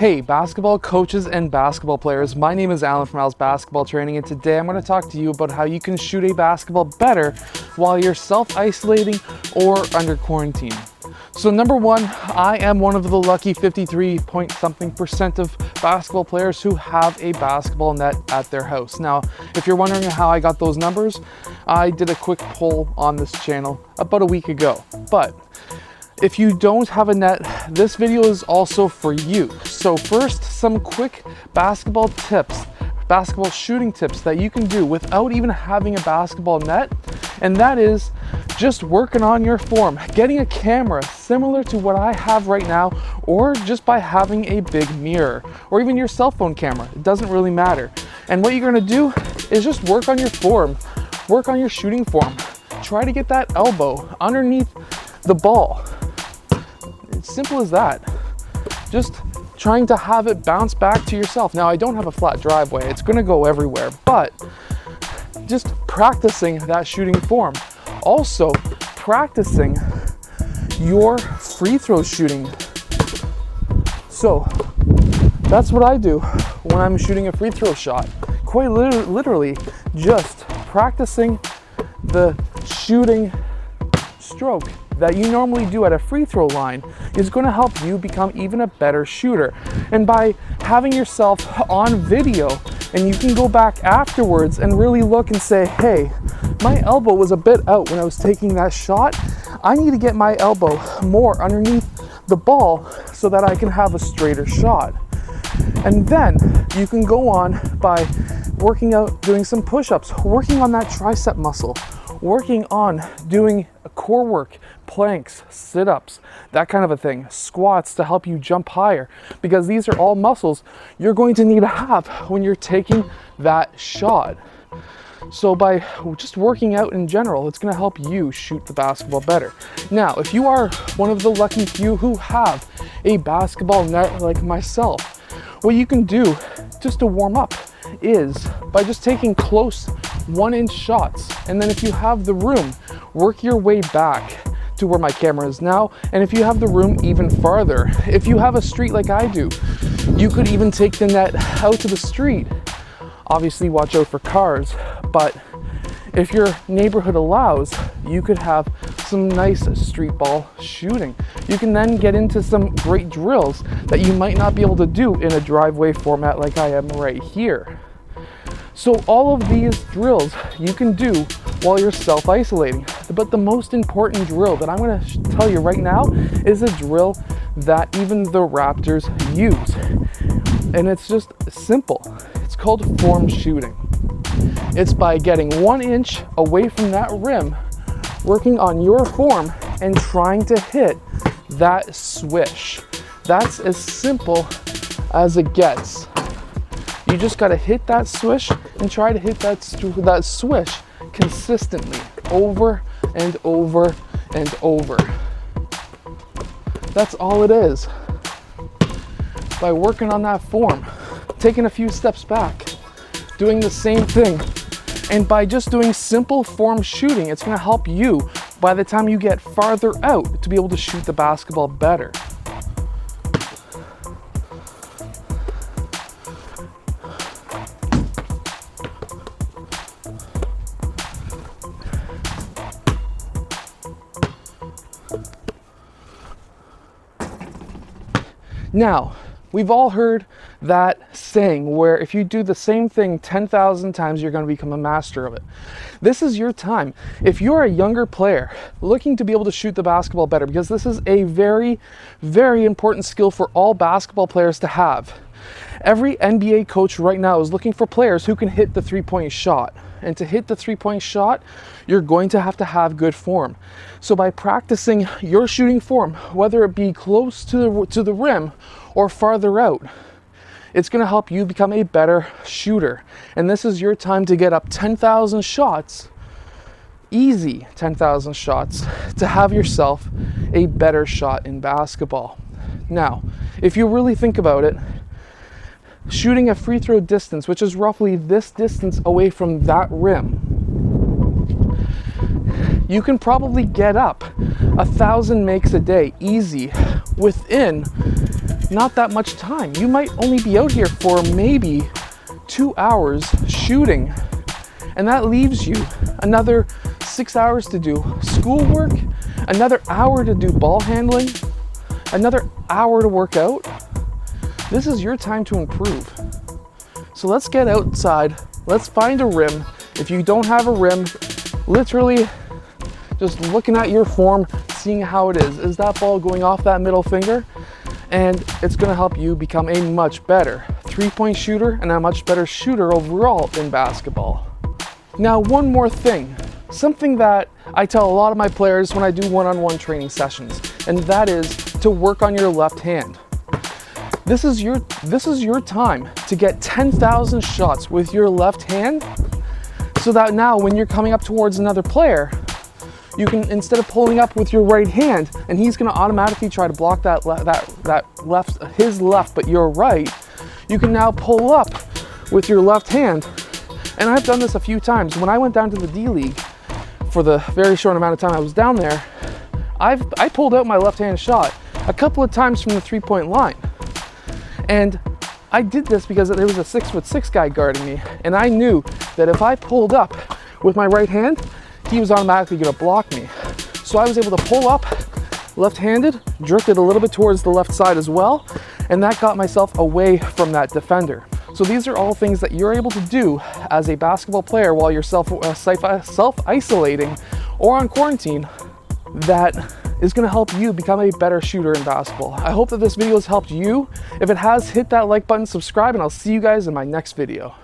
Hey, basketball coaches and basketball players, my name is Alan from Al's Basketball Training, and today I'm going to talk to you about how you can shoot a basketball better while you're self-isolating or under quarantine. So number one, I am one of the lucky 53-point-something% of basketball players who have a basketball net at their house. Now, if you're wondering how I got those numbers, I did a quick poll on this channel about a week ago. But if you don't have a net, this video is also for you. So first, some quick basketball shooting tips that you can do without even having a basketball net. And that is just working on your form, getting a camera similar to what I have right now, or just by having a big mirror, or even your cell phone camera. It doesn't really matter. And what you're gonna do is just work on your form, work on your shooting form. Try to get that elbow underneath the ball. It's simple as that. Just trying to have it bounce back to yourself. Now, I don't have a flat driveway. It's gonna go everywhere, but just practicing that shooting form. Also, practicing your free throw shooting. So, that's what I do when I'm shooting a free throw shot. Quite literally, just practicing the shooting stroke that you normally do at a free throw line is going to help you become even a better shooter. And by having yourself on video, and you can go back afterwards and really look and say, hey, my elbow was a bit out when I was taking that shot. I need to get my elbow more underneath the ball so that I can have a straighter shot. And then you can go on by working out, doing some push-ups, working on that tricep muscle, working on doing core work, planks, sit-ups, that kind of a thing, squats to help you jump higher, because these are all muscles you're going to need to have when you're taking that shot. So by just working out in general, it's going to help you shoot the basketball better. Now, if you are one of the lucky few who have a basketball net like myself, what you can do just to warm up is by just taking close 1-inch shots, and then if you have the room, work your way back to where my camera is now, and if you have the room, even farther. If you have a street like I do, you could even take the net out to the street. Obviously watch out for cars, but if your neighborhood allows, you could have some nice street ball shooting. You can then get into some great drills that you might not be able to do in a driveway format like I am right here. So all of these drills you can do while you're self-isolating. But the most important drill that I'm going to tell you right now is a drill that even the Raptors use. And it's just simple. It's called form shooting. It's by getting 1 inch away from that rim, working on your form, and trying to hit that swish. That's as simple as it gets. You just got to hit that swish and try to hit that swish consistently over and over and over. That's all it is. By working on that form, taking a few steps back, doing the same thing, and by just doing simple form shooting, it's going to help you by the time you get farther out to be able to shoot the basketball better. Now, we've all heard that saying where if you do the same thing 10,000 times, you're going to become a master of it. This is your time. If you're a younger player looking to be able to shoot the basketball better, because this is a very, very important skill for all basketball players to have. Every NBA coach right now is looking for players who can hit the three-point shot. And to hit the three-point shot, you're going to have good form. So by practicing your shooting form, whether it be close to the rim or farther out, it's going to help you become a better shooter. And this is your time to get up 10,000 shots, easy 10,000 shots, to have yourself a better shot in basketball. Now, if you really think about it, shooting a free throw distance, which is roughly this distance away from that rim, you can probably get up 1,000 makes a day easy within not that much time. You might only be out here for maybe 2 hours shooting, and that leaves you another 6 hours to do schoolwork, another hour to do ball handling, another hour to work out. This is your time to improve. So let's get outside, let's find a rim. If you don't have a rim, literally just looking at your form, seeing how it is that ball going off that middle finger? And it's gonna help you become a much better three-point shooter and a much better shooter overall in basketball. Now, one more thing, something that I tell a lot of my players when I do one-on-one training sessions, and that is to work on your left hand. This is your time to get 10,000 shots with your left hand, so that now when you're coming up towards another player, you can, instead of pulling up with your right hand and he's going to automatically try to block his left but your right, you can now pull up with your left hand. And I've done this a few times. When I went down to the D League for the very short amount of time I was down there, I pulled out my left hand shot a couple of times from the three-point line. And I did this because there was a 6'6" guy guarding me, and I knew that if I pulled up with my right hand, he was automatically going to block me. So I was able to pull up left-handed, jerked it a little bit towards the left side as well, and that got myself away from that defender. So these are all things that you're able to do as a basketball player while you're self-isolating or on quarantine that is going to help you become a better shooter in basketball. I hope that this video has helped you. If it has, hit that like button, subscribe, and I'll see you guys in my next video.